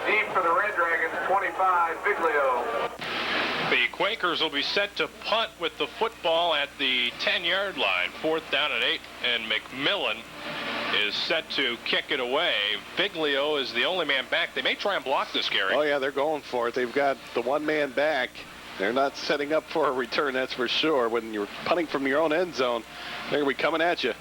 Deep for the Red Dragons, 25, Viglio. The Quakers will be set to punt with the football at the 10-yard line, 4th down and 8, and McMillan is set to kick it away. Viglio is the only man back. They may try and block this, Gary. Oh, yeah, they're going for it. They've got the one man back. They're not setting up for a return, that's for sure. When you're punting from your own end zone, they're going to be coming at you.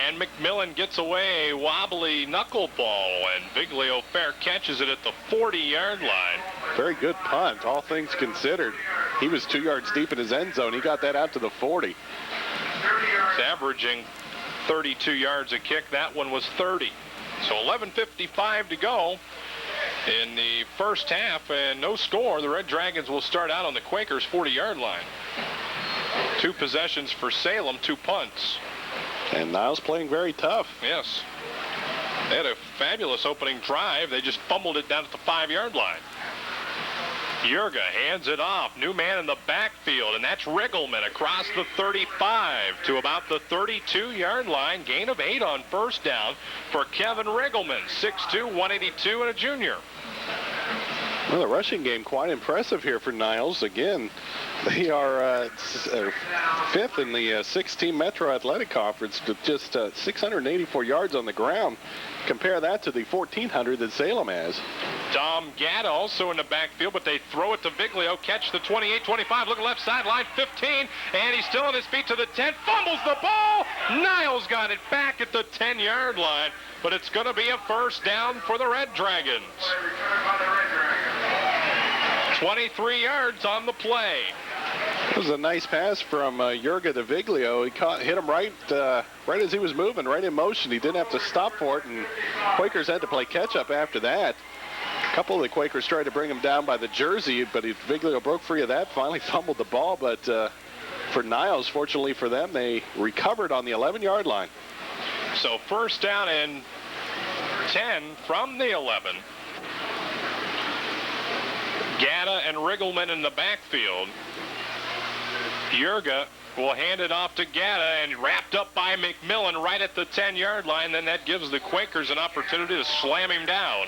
And McMillan gets away a wobbly knuckleball, and Viglio fair catches it at the 40-yard line. Very good punt, all things considered. He was 2 yards deep in his end zone. He got that out to the 40. He's averaging 32 yards a kick. That one was 30. So 11:55 to go in the first half, and no score. The Red Dragons will start out on the Quakers' 40-yard line. 2 possessions for Salem, 2 punts. And Niles playing very tough. Yes. They had a fabulous opening drive. They just fumbled it down at the 5-yard line. Jurga hands it off. New man in the backfield, and that's Riggleman across the 35 to about the 32-yard line. Gain of 8 on first down for Kevin Riggleman, 6'2", 182, and a junior. Well, the rushing game quite impressive here for Niles. Again, they are 5th in the 6-team Metro Athletic Conference with just 684 yards on the ground. Compare that to the 1,400 that Salem has. Dom Gatta also in the backfield, but they throw it to Viglio. Catch the 28-25. Look at left sideline, 15, and he's still on his feet to the 10. Fumbles the ball. Niles got it back at the 10-yard line, but it's going to be a first down for the Red Dragons. 23 yards on the play. It was a nice pass from Jurga to Viglio. He hit him right as he was moving, right in motion. He didn't have to stop for it, and Quakers had to play catch-up after that. A couple of the Quakers tried to bring him down by the jersey, but Viglio broke free of that, finally fumbled the ball. But for Niles, fortunately for them, they recovered on the 11-yard line. So first down and 10 from the 11. Gatta and Riggleman in the backfield. Jurga will hand it off to Gatta, and wrapped up by McMillan right at the 10-yard line. Then that gives the Quakers an opportunity to slam him down.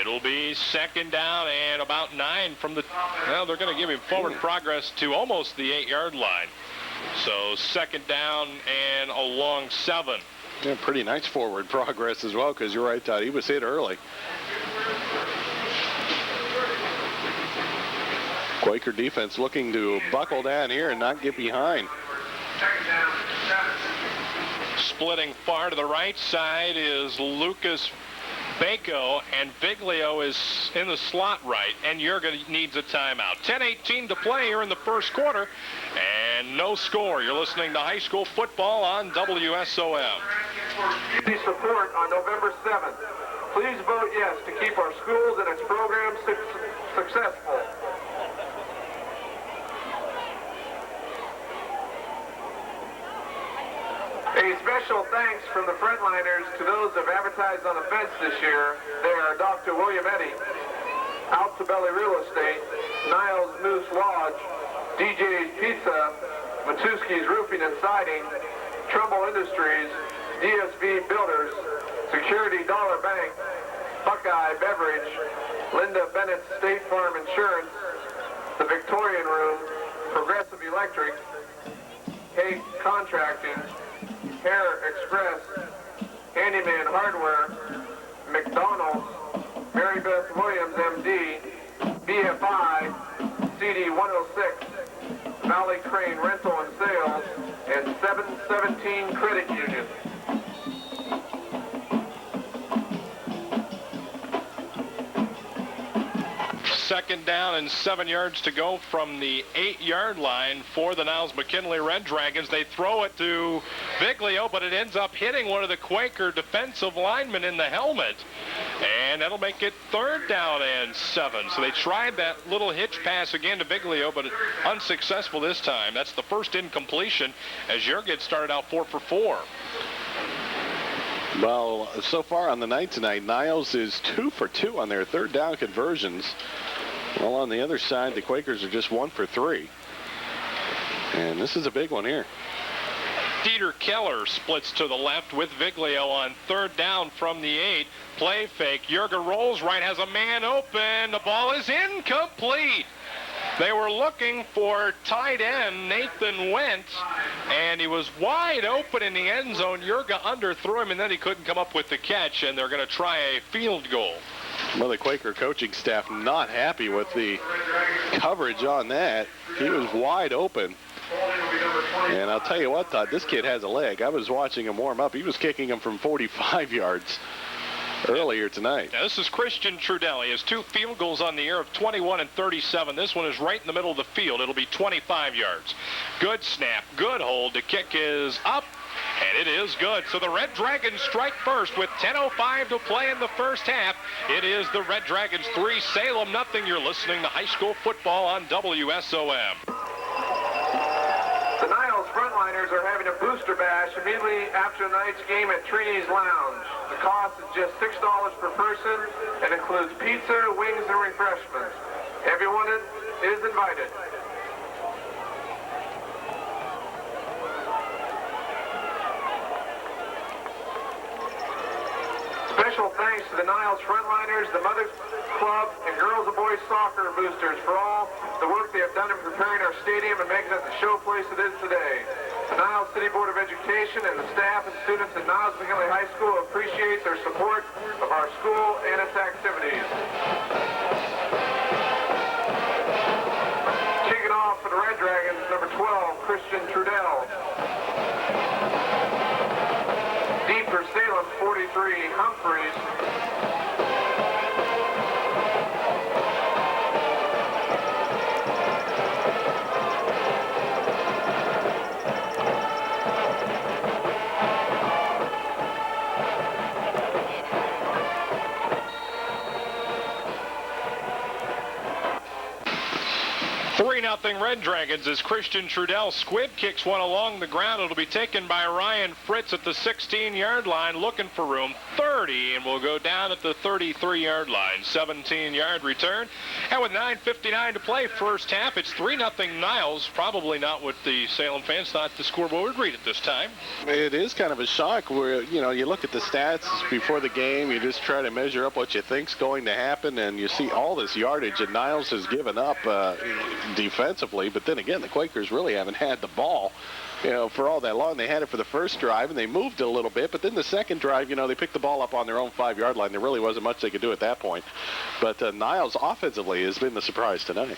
It'll be second down and about 9 from the... Well, they're going to give him forward progress to almost the 8-yard line. So second down and a long 7. Yeah, pretty nice forward progress as well, because you're right, Todd. He was hit early. Quaker defense looking to buckle down here and not get behind. Splitting far to the right side is Lucas Bako, and Viglio is in the slot right, and Jurga needs a timeout. 10:18 to play here in the first quarter, and no score. You're listening to high school football on WSOM. Please support on November 7th. Please vote yes to keep our schools and its programs successful. A special thanks from the frontliners to those who have advertised on the fence this year. They are Dr. William Eddy, Altobelli Real Estate, Niles Moose Lodge, DJ's Pizza, Matuski's Roofing and Siding, Trumbull Industries, DSV Builders, Security Dollar Bank, Buckeye Beverage, Linda Bennett State Farm Insurance, the Victorian Room, Progressive Electric, Hague Contracting, Hair Express, Handyman Hardware, McDonald's, Mary Beth Williams, MD, BFI, CD 106, Valley Crane Rental and Sales, and 717 Credit Union. Second down and 7 yards to go from the 8-yard line for the Niles McKinley Red Dragons. They throw it to Viglio, but it ends up hitting one of the Quaker defensive linemen in the helmet. And that'll make it third down and 7. So they tried that little hitch pass again to Viglio, but unsuccessful this time. That's the first incompletion, as Jurgen started out 4 for 4. Well, so far on the night tonight, Niles is 2 for 2 on their third down conversions. Well, on the other side, the Quakers are just 1 for 3. And this is a big one here. Dieter Keller splits to the left with Viglio on third down from the 8. Play fake. Jurga rolls right, has a man open. The ball is incomplete. They were looking for tight end Nathan Wentz, and he was wide open in the end zone. Jurga underthrew him, and then he couldn't come up with the catch, and they're going to try a field goal. Well, the Quaker coaching staff not happy with the coverage on that. He was wide open. And I'll tell you what, Todd, this kid has a leg. I was watching him warm up. He was kicking him from 45 yards earlier tonight. Now, this is Christian Trudell. He has 2 field goals on the year of 21 and 37. This one is right in the middle of the field. It'll be 25 yards. Good snap, good hold. The kick is up, and it is good. So the Red Dragons strike first with 10:05 to play in the first half. It is the Red Dragons 3, Salem nothing. You're listening to high school football on WSOM. The Niles Frontliners are having a booster bash immediately after tonight's game at Trini's Lounge. The cost is just $6 per person and includes pizza, wings, and refreshments. Everyone is invited. Special thanks to the Niles Frontliners, the Mothers Club, and Girls and Boys Soccer boosters for all the work they have done in preparing our stadium and making it the showplace it is today. The Niles City Board of Education and the staff and students at Niles McKinley High School appreciate their support of our school and its activities. Kicking off for the Red Dragons, number 12, Christian Trudell. Deep for Salem, 43, Humphreys. Nothing Red Dragons as Christian Trudell squib kicks one along the ground. It'll be taken by Ryan Fritz at the 16-yard line, looking for room 30, and will go down at the 33-yard line. 17-yard return. And with 9:59 to play first half, it's 3-0 Niles. Probably not what the Salem fans thought the scoreboard would read at this time. It is kind of a shock where, you look at the stats before the game, you just try to measure up what you think's going to happen, and you see all this yardage that Niles has given up defensively. But then again, the Quakers really haven't had the ball, for all that long. They had it for the first drive, and they moved it a little bit. But then the second drive, they picked the ball up on their own 5-yard line. There really wasn't much they could do at that point. But Niles offensively has been the surprise tonight.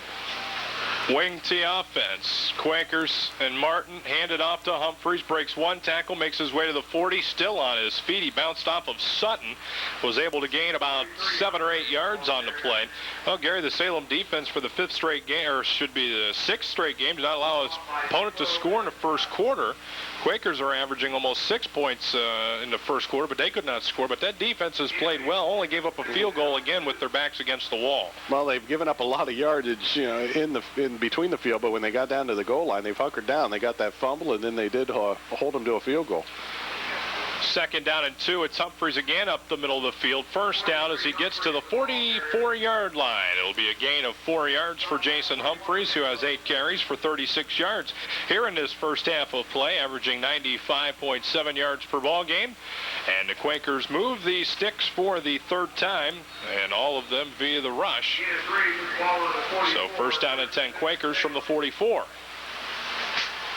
Wing T offense. Quakers and Martin handed off to Humphreys. Breaks one tackle, makes his way to the 40. Still on his feet. He bounced off of Sutton. Was able to gain about 7 or 8 yards on the play. Well, Gary, the Salem defense for the 5th straight game, or should be the 6th straight game, did not allow his opponent to score in the first quarter. Quakers are averaging almost 6 points in the first quarter, but they could not score. But that defense has played well. Only gave up a field goal again with their backs against the wall. Well, they've given up a lot of yardage, in between the field, but when they got down to the goal line, they've hunkered down. They got that fumble, and then they did hold them to a field goal. 2nd down and 2. It's Humphreys again up the middle of the field. First down as he gets to the 44-yard line. It'll be a gain of 4 yards for Jason Humphreys, who has 8 carries for 36 yards here in this first half of play, averaging 95.7 yards per ball game. And the Quakers move the sticks for the 3rd time, and all of them via the rush. So first down and 10 Quakers from the 44.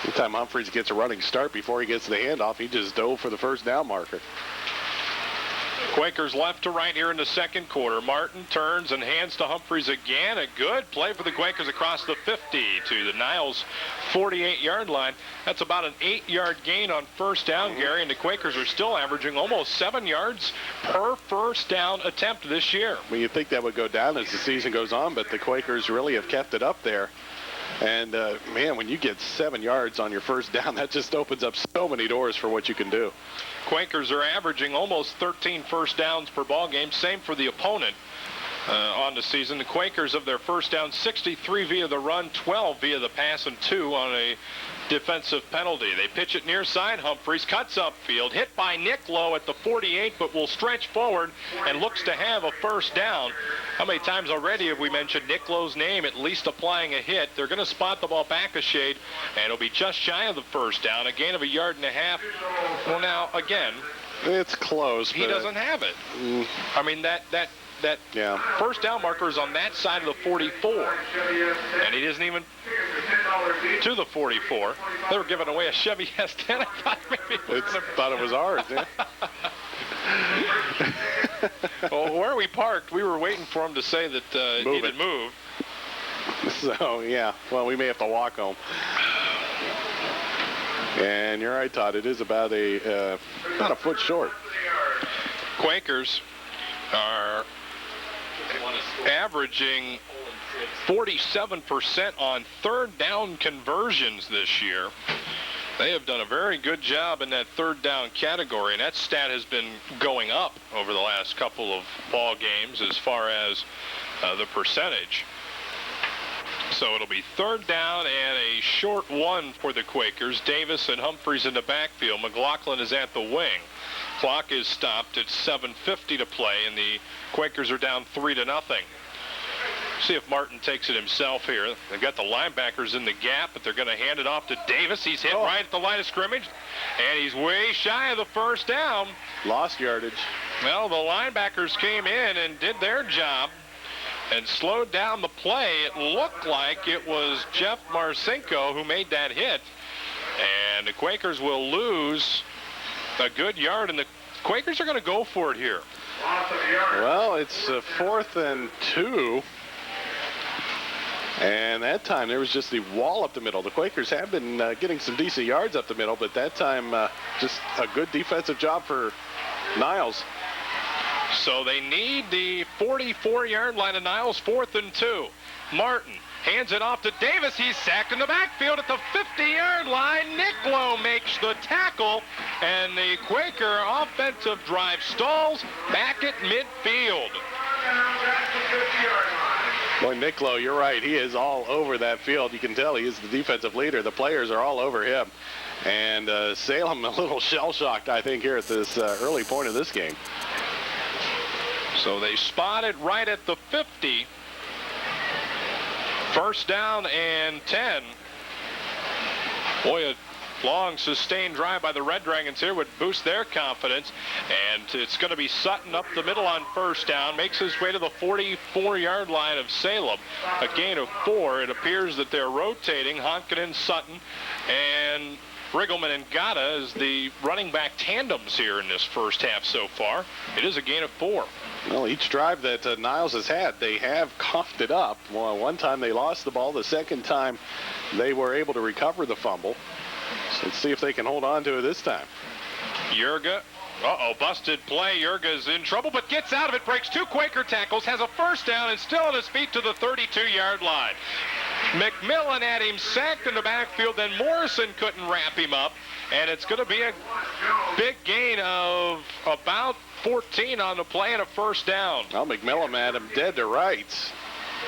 Anytime Humphreys gets a running start before he gets the handoff, he just dove for the first down marker. Quakers left to right here in the second quarter. Martin turns and hands to Humphreys again. A good play for the Quakers across the 50 to the Niles 48-yard line. That's about an 8-yard gain on first down, Gary, and the Quakers are still averaging almost 7 yards per first down attempt this year. Well, you'd think that would go down as the season goes on, but the Quakers really have kept it up there. And, man, when you get 7 yards on your first down, that just opens up so many doors for what you can do. Quakers are averaging almost 13 first downs per ball game. Same for the opponent. on the season. The Quakers, of their first down, 63 via the run, 12 via the pass, and 2 on a defensive penalty. They pitch it near side. Humphreys cuts upfield, hit by Nick Lowe at the 48, but will stretch forward and looks to have a first down. How many times already have we mentioned Nick Lowe's name, at least applying a hit? They're going to spot the ball back a shade, and it'll be just shy of the first down, a gain of 1.5 yards. Well, now, again, it's close. He doesn't have it. I mean, that first down marker is on that side of the 44, and he isn't even to the 44. They were giving away a Chevy S10. I thought maybe thought it was ours. Yeah. Well, where we parked, we were waiting for him to say that he didn't move. So yeah, well, we may have to walk home. And you're right, Todd. It is about a foot short. Quakers are averaging 47% on third down conversions this year. They have done a very good job in that third down category, and that stat has been going up over the last couple of ball games as far as the percentage. So it'll be third down and a short one for the Quakers. Davis and Humphreys in the backfield. McLaughlin is at the wing. Clock is stopped at 7:50 to play, and the Quakers are down 3-0. See if Martin takes it himself here. They've got the linebackers in the gap, but they're going to hand it off to Davis. He's hit right at the line of scrimmage, and he's way shy of the first down. Lost yardage. Well, the linebackers came in and did their job and slowed down the play. It looked like it was Jeff Marcinko who made that hit, and the Quakers will lose a good yard, and the Quakers are going to go for it here. Well, it's 4th and 2. And that time there was just the wall up the middle. The Quakers have been getting some decent yards up the middle, but that time just a good defensive job for Niles. So they need the 44-yard line of Niles, 4th and 2. Martin hands it off to Davis. He's sacked in the backfield at the 50-yard line. Nick Lowe makes the tackle, and the Quaker offensive drive stalls back at midfield. Boy, Nick Lowe, you're right. He is all over that field. You can tell he is the defensive leader. The players are all over him. And Salem a little shell-shocked, I think, here at this early point of this game. So they spot it right at the 50. First down and 10. Boy, a long sustained drive by the Red Dragons here would boost their confidence, and it's going to be Sutton up the middle on first down, makes his way to the 44-yard line of Salem, a gain of 4. It appears that they're rotating Honkin, Sutton, and Riggleman and Gata as the running back tandems here in this first half so far. It is a gain of 4. Well, each drive that Niles has had, they have coughed it up. Well, one time they lost the ball. The second time they were able to recover the fumble. So let's see if they can hold on to it this time. Yerga. Busted play. Yerga's in trouble, but gets out of it, breaks 2 Quaker tackles, has a first down, and still on his feet to the 32-yard line. McMillan had him sacked in the backfield, then Morrison couldn't wrap him up, and it's going to be a big gain of about 14 on the play and a first down. Well, McMillan had him dead to rights,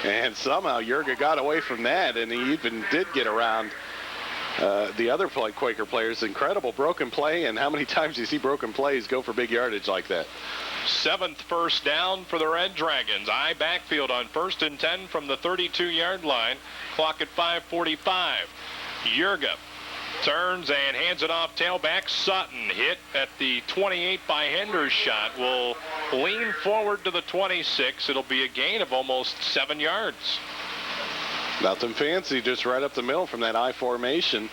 and somehow Yerga got away from that, and he even did get around the other Quaker players. Incredible broken play, and how many times do you see broken plays go for big yardage like that? 7th first down for the Red Dragons. I backfield on 1st and 10 from the 32-yard line. Clock at 5:45. Yerga turns and hands it off tailback. Sutton hit at the 28 by Hendershot. Will lean forward to the 26. It'll be a gain of almost 7 yards. Nothing fancy, just right up the middle from that I formation.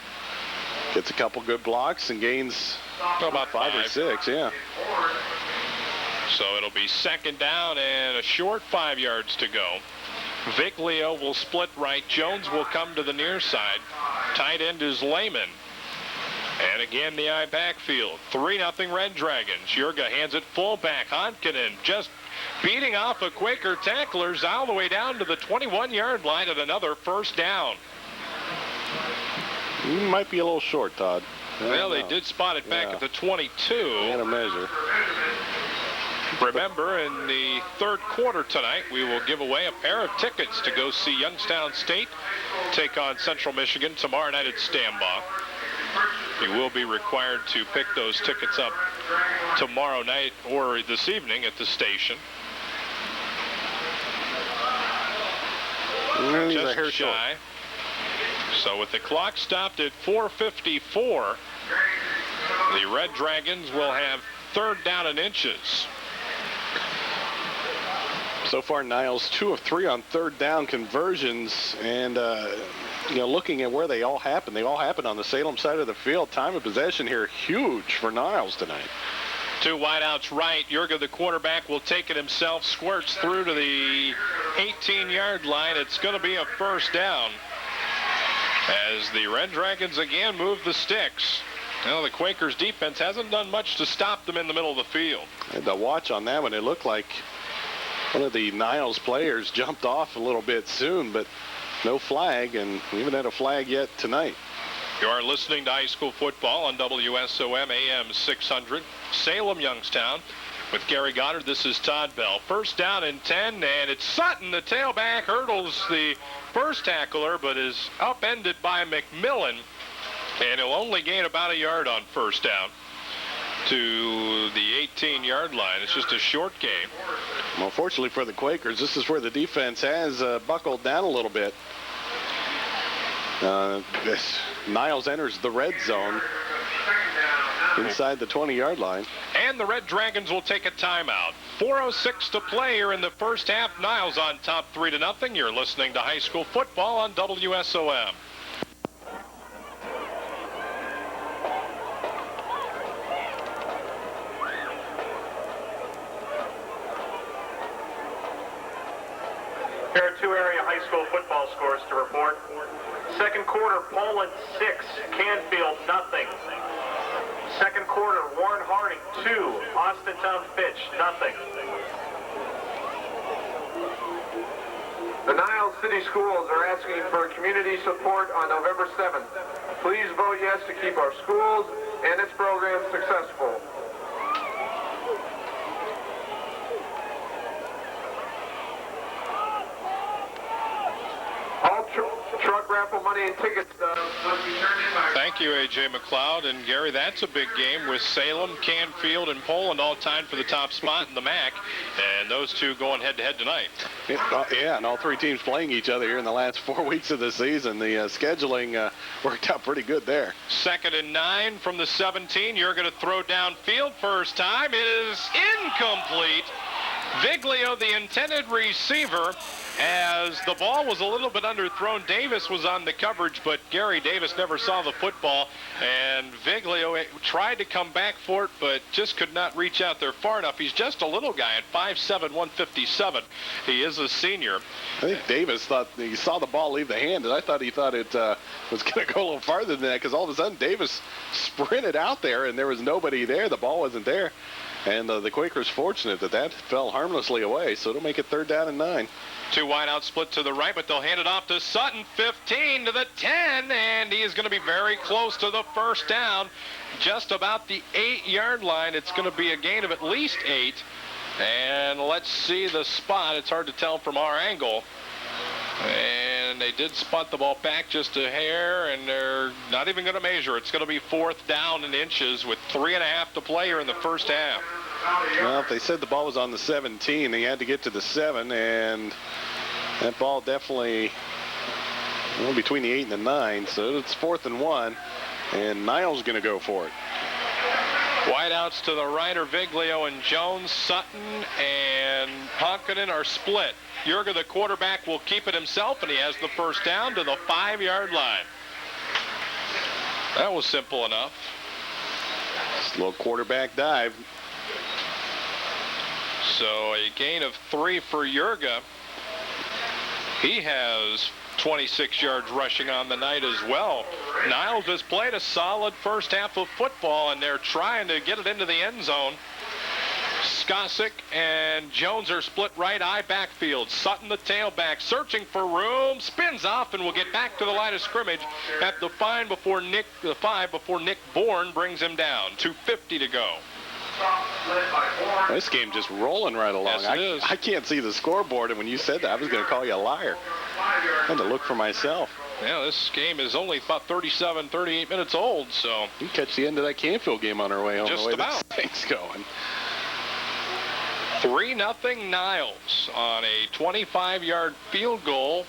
Gets a couple good blocks and gains about 5 or 6, yeah. So it'll be 2nd down and a short 5 yards to go. Viglio will split right. Jones will come to the near side. Tight end is Lehman. And again, the I backfield. 3-0 Red Dragons. Yerga hands it fullback. Honkkinen just beating off a Quaker tacklers all the way down to the 21-yard line at another first down. Might be a little short, Todd. Well, they did spot it back at the 22. And a measure. Remember, in the third quarter tonight, we will give away a pair of tickets to go see Youngstown State take on Central Michigan tomorrow night at Stambaugh. You will be required to pick those tickets up tomorrow night or this evening at the station. Just shy. So with the clock stopped at 4:54, the Red Dragons will have third down and inches. So far, Niles 2 of 3 on third down conversions, and looking at where they all happen on the Salem side of the field. Time of possession here huge for Niles tonight. Two wideouts right. Jurga, the quarterback, will take it himself, squirts through to the 18-yard line. It's going to be a first down as the Red Dragons again move the sticks. Well, the Quakers defense hasn't done much to stop them in the middle of the field. And the watch on that one, it looked like one of the Niles players jumped off a little bit soon, but no flag, and we haven't had a flag yet tonight. You are listening to high school football on WSOM AM 600, Salem, Youngstown. With Gary Goddard, this is Todd Bell. First down and 10, and it's Sutton. The tailback hurdles the first tackler, but is upended by McMillan, and he'll only gain about a yard on first down to the 18-yard line. It's just a short game. Well, fortunately for the Quakers, this is where the defense has buckled down a little bit. Niles enters the red zone inside the 20-yard line. And the Red Dragons will take a timeout. 4:06 to play here in the first half. Niles on top 3-0. You're listening to high school football on WSOM. There are two area high school football scores to report. Second quarter, Poland 6, Canfield nothing. Second quarter, Warren Harding 2, Austintown Fitch nothing. The Niles City Schools are asking for community support on November 7th. Please vote yes to keep our schools and its programs successful. All truck raffle money and tickets must be turned in by... Thank you, A.J. McLeod. And, Gary, that's a big game with Salem, Canfield, and Poland all tied for the top spot in the MAC. And those two going head-to-head tonight. Yeah, and all three teams playing each other here in the last 4 weeks of the season. The scheduling worked out pretty good there. 2nd and 9 from the 17. You're going to throw downfield first time. It is incomplete. Viglio, the intended receiver, as the ball was a little bit underthrown. Davis was on the coverage, but Gary Davis never saw the football, and Viglio tried to come back for it, but just could not reach out there far enough. He's just a little guy at 5'7", 157. He is a senior. I think Davis thought he saw the ball leave the hand, and I thought he thought it was going to go a little farther than that, because all of a sudden Davis sprinted out there, and there was nobody there. The ball wasn't there. And the Quakers fortunate that fell harmlessly away, so it'll make it 3rd down and 9. Two wideouts split to the right, but they'll hand it off to Sutton, 15 to the 10, and he is going to be very close to the first down, just about the 8-yard line. It's going to be a gain of at least 8. And let's see the spot. It's hard to tell from our angle. And they did spot the ball back just a hair, and they're not even going to measure. It's going to be 4th down and inches with 3.5 to play here in the first half. Well, if they said the ball was on the 17, they had to get to the 7, and that ball definitely between the 8 and the 9, so it's 4th and 1, and Niles going to go for it. Wideouts to the right are Viglio and Jones. Sutton and Honkinen are split. Jurga, the quarterback, will keep it himself, and he has the first down to the 5-yard line. That was simple enough. Just a little quarterback dive. So a gain of 3 for Jurga. He has 26 yards rushing on the night as well. Niles has played a solid first half of football, and they're trying to get it into the end zone. Skosic and Jones are split right eye backfield. Sutton, the tailback, searching for room, spins off, and will get back to the line of scrimmage at the 5 before Nick Bourne brings him down. 2:50 to go. This game just rolling right along. Yes, it is. I can't see the scoreboard, and when you said that, I was going to call you a liar. I had to look for myself. Yeah, this game is only about 37, 38 minutes old, so. You can catch the end of that Canfield game on our way home. Just the way about. This thing's going. 3-0 Niles on a 25-yard field goal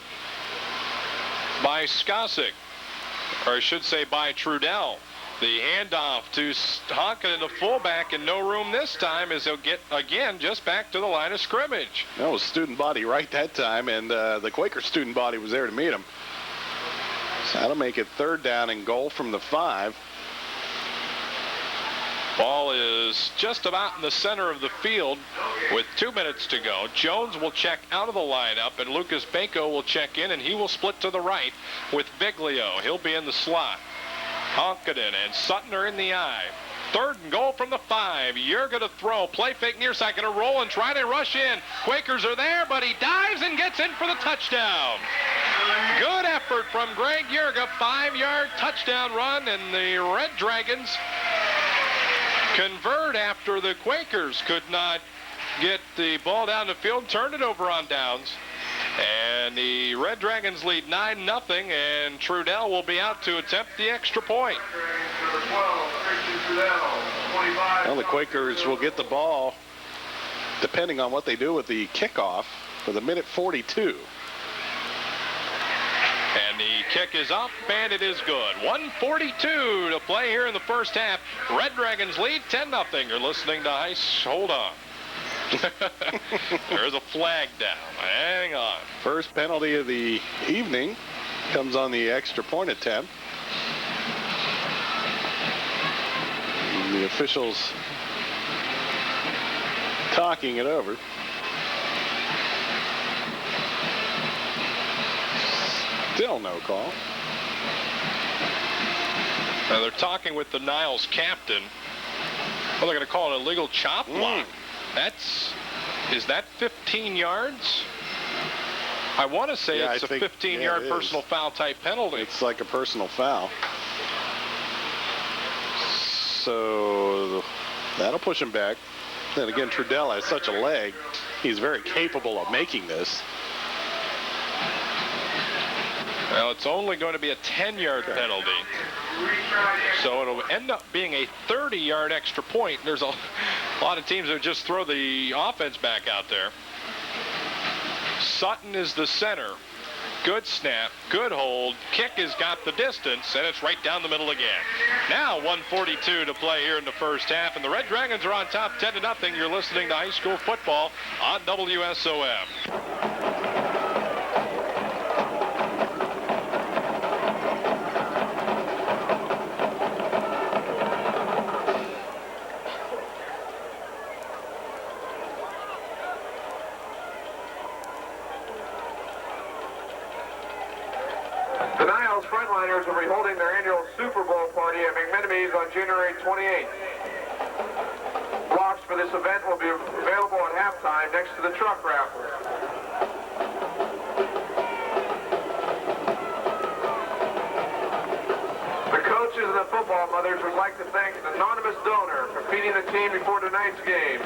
by Skosic, or I should say by Trudell. The handoff to Honkin, the fullback, and no room this time as he'll get, again, just back to the line of scrimmage. That was student body right that time, and the Quaker student body was there to meet him. So that'll make it 3rd down and goal from the 5. Ball is just about in the center of the field with 2 minutes to go. Jones will check out of the lineup, and Lucas Bako will check in, and he will split to the right with Viglio. He'll be in the slot. Honkinen and Sutton are in the eye. 3rd and goal from the 5. Yerga to throw. Play fake near side. Going to roll and try to rush in. Quakers are there, but he dives and gets in for the touchdown. Good effort from Greg Yerga. 5-yard touchdown run, and the Red Dragons convert after the Quakers could not get the ball down the field, turned it over on downs. And the Red Dragons lead 9-0, and Trudell will be out to attempt the extra point. Well, the Quakers will get the ball, depending on what they do with the kickoff, with 1:42. And the kick is up, and it is good. 1:42 to play here in the first half. Red Dragons lead 10-0. You're listening to Ice. Hold on. There's a flag down. Hang on. First penalty of the evening comes on the extra point attempt. And the officials talking it over. Still no call. Now they're talking with the Niles captain. Well, they're going to call it a illegal chop block. Is that 15 yards? I want to say it's a 15-yard personal foul type penalty. It's like a personal foul. So that'll push him back. Then again, Trudell has such a leg. He's very capable of making this. Well, it's only going to be a 10-yard penalty. So it'll end up being a 30-yard extra point. There's a lot of teams that just throw the offense back out there. Sutton is the center. Good snap, good hold. Kick has got the distance, and it's right down the middle again. Now 1:42 to play here in the first half, and the Red Dragons are on top 10-0. You're listening to high school football on WSOM. The Niles Frontliners will be holding their annual Super Bowl party at McMenemy's on January 28th. Blocks for this event will be available at halftime next to the truck raffle. The coaches and the football mothers would like to thank an anonymous donor for feeding the team before tonight's game.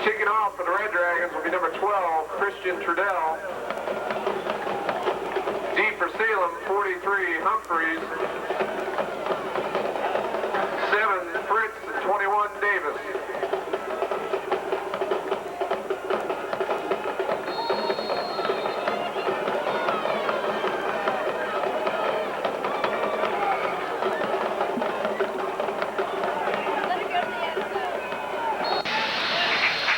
Kicking off for the Red Dragons will be number 12, Christian Trudell. D for Salem, 43, Humphreys. 7, Fritz, and 21, Davis.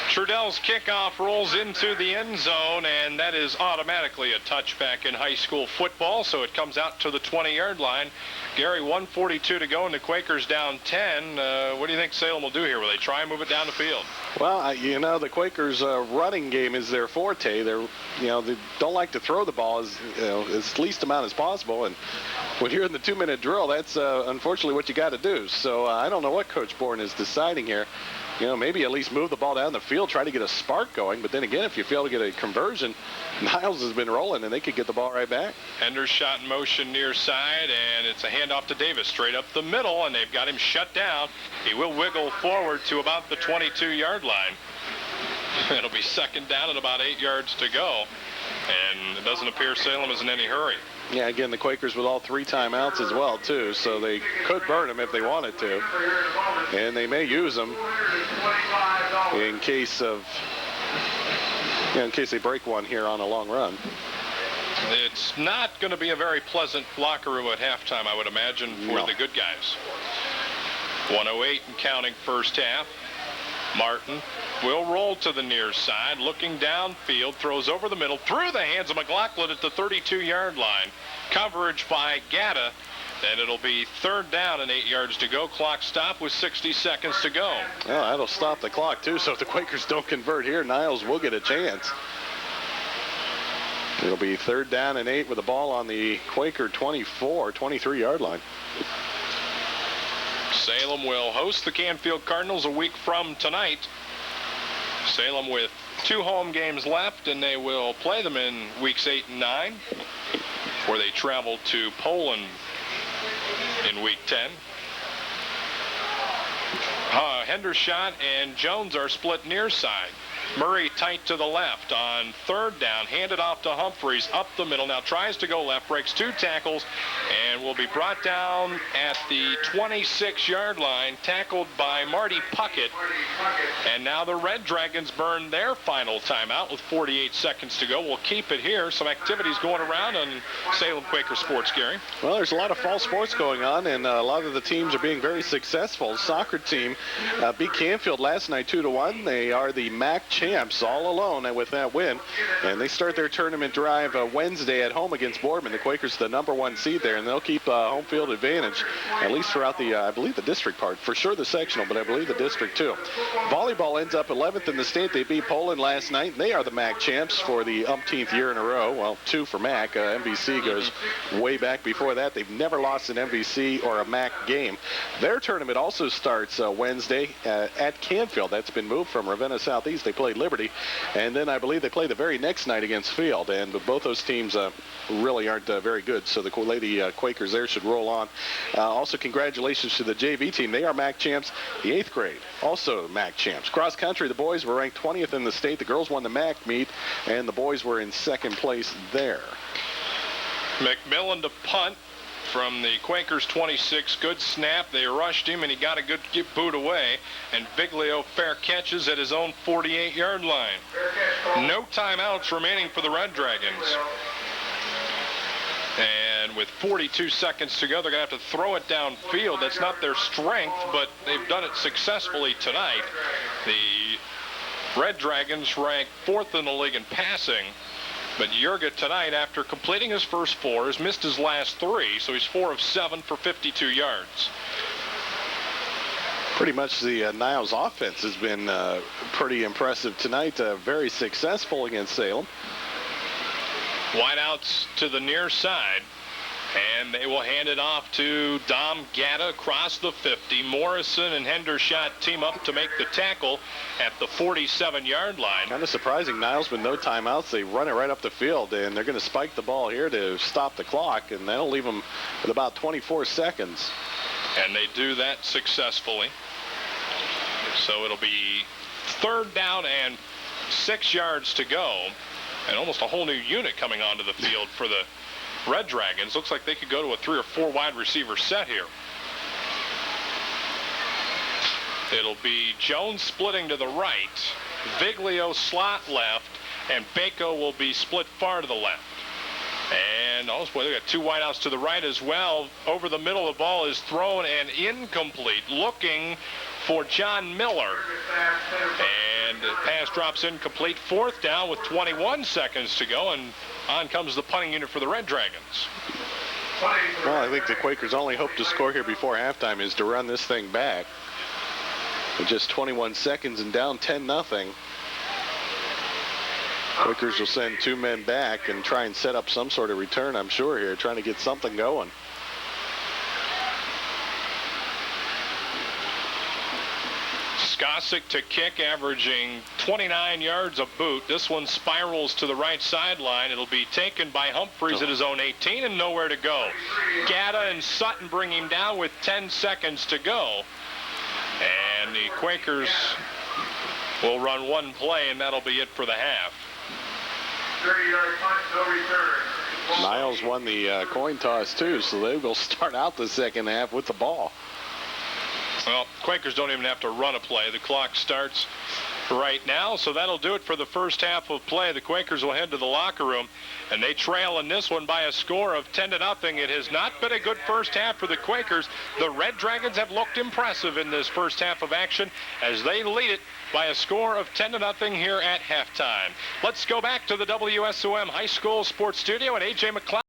Trudell's kickoff rolls into the end zone, and that is automatically a touchback in high school football, so it comes out to the 20-yard line. Gary, 1:42 to go, and the Quakers down 10. What do you think Salem will do here? Will they try and move it down the field? Well, the Quakers' running game is their forte. They don't like to throw the ball as least amount as possible, and when you're in the 2-minute drill, that's unfortunately what you got to do. So I don't know what Coach Bourne is deciding here. maybe at least move the ball down the field, try to get a spark going. But then again, if you fail to get a conversion, Niles has been rolling, and they could get the ball right back. Hendershot in motion near side, and it's a handoff to Davis straight up the middle, and they've got him shut down. He will wiggle forward to about the 22-yard line. It'll be second down and about 8 yards to go, and it doesn't appear Salem is in any hurry. Yeah, again, the Quakers with all 3 timeouts as well, too, so they could burn them if they wanted to. And they may use them in case they break one here on a long run. It's not going to be a very pleasant locker room at halftime, I would imagine, for the good guys. 1:08 and counting first half. Martin will roll to the near side, looking downfield, throws over the middle, through the hands of McLaughlin at the 32-yard line. Coverage by Gatta, and it'll be third down and 8 yards to go. Clock stop with 60 seconds to go. Well, that'll stop the clock, too, so if the Quakers don't convert here, Niles will get a chance. It'll be third down and 8 with the ball on the Quaker 23-yard line. Salem will host the Canfield Cardinals a week from tonight. Salem with 2 home games left, and they will play them in weeks 8 and 9, where they travel to Poland in week 10. Hendershot and Jones are split near side. Murray tight to the left on third down, handed off to Humphreys up the middle. Now tries to go left, breaks 2 tackles, and will be brought down at the 26-yard line, tackled by Marty Puckett. And now the Red Dragons burn their final timeout with 48 seconds to go. We'll keep it here. Some activities going around on Salem Quaker Sports, Gary. Well, there's a lot of fall sports going on, and a lot of the teams are being very successful. The soccer team beat Canfield last night 2-1. They are the MAC champs all alone with that win, and they start their tournament drive Wednesday at home against Boardman. The Quakers the #1 seed there, and they'll keep home field advantage at least throughout the I believe the district part, for sure the sectional, but I believe the district too. Volleyball ends up 11th in the state. They beat Poland last night, and they are the MAC champs for the umpteenth year in a row. Well, 2 for MAC. MVC goes way back before that. They've never lost an MVC or a MAC game. Their tournament also starts Wednesday at Canfield. That's been moved from Ravenna Southeast. They play Liberty, and then I believe they play the very next night against Field, and both those teams really aren't very good, so the Lady Quakers there should roll on. Also, congratulations to the JV team. They are MAC champs. The 8th grade, also MAC champs. Cross country, the boys were ranked 20th in the state. The girls won the MAC meet, and the boys were in 2nd place there. McMillan to punt from the Quakers 26. Good snap. They rushed him, and he got a good boot away. And Viglio fair catches at his own 48-yard line. No timeouts remaining for the Red Dragons. And with 42 seconds to go, they're going to have to throw it downfield. That's not their strength, but they've done it successfully tonight. The Red Dragons rank 4th in the league in passing. But Jurga tonight, after completing his first 4, has missed his last 3, so he's 4 of 7 for 52 yards. Pretty much the Niles offense has been pretty impressive tonight. Very successful against Salem. Wideouts to the near side, and they will hand it off to Dom Gatta across the 50. Morrison and Hendershot team up to make the tackle at the 47-yard line. Kind of surprising, Niles with no timeouts. They run it right up the field, and they're going to spike the ball here to stop the clock, and that'll leave them with about 24 seconds. And they do that successfully. So it'll be third down and 6 yards to go, and almost a whole new unit coming onto the field for the Red Dragons. Looks like they could go to a 3 or 4 wide receiver set here. It'll be Jones splitting to the right, Viglio slot left, and Bako will be split far to the left. And oh boy, they got 2 wideouts to the right as well. Over the middle, the ball is thrown and incomplete. Looking for John Miller. And the pass drops incomplete. 4th down with 21 seconds to go, and on comes the punting unit for the Red Dragons. Well, I think the Quakers' only hope to score here before halftime is to run this thing back. With just 21 seconds and down 10-0. Quakers will send 2 men back and try and set up some sort of return, I'm sure, here, trying to get something going. Skosic to kick, averaging 29 yards a boot. This one spirals to the right sideline. It'll be taken by Humphreys at his own 18 and nowhere to go. Gatta and Sutton bring him down with 10 seconds to go. And the Quakers will run one play, and that'll be it for the half. 30-yard punt, no return. Niles won the coin toss, too, so they will start out the second half with the ball. Well, Quakers don't even have to run a play. The clock starts right now, so that'll do it for the first half of play. The Quakers will head to the locker room, and they trail in this one by a score of 10-0. It has not been a good first half for the Quakers. The Red Dragons have looked impressive in this first half of action as they lead it by a score of 10-0 here at halftime. Let's go back to the WSOM High School Sports Studio and A.J. McLeod.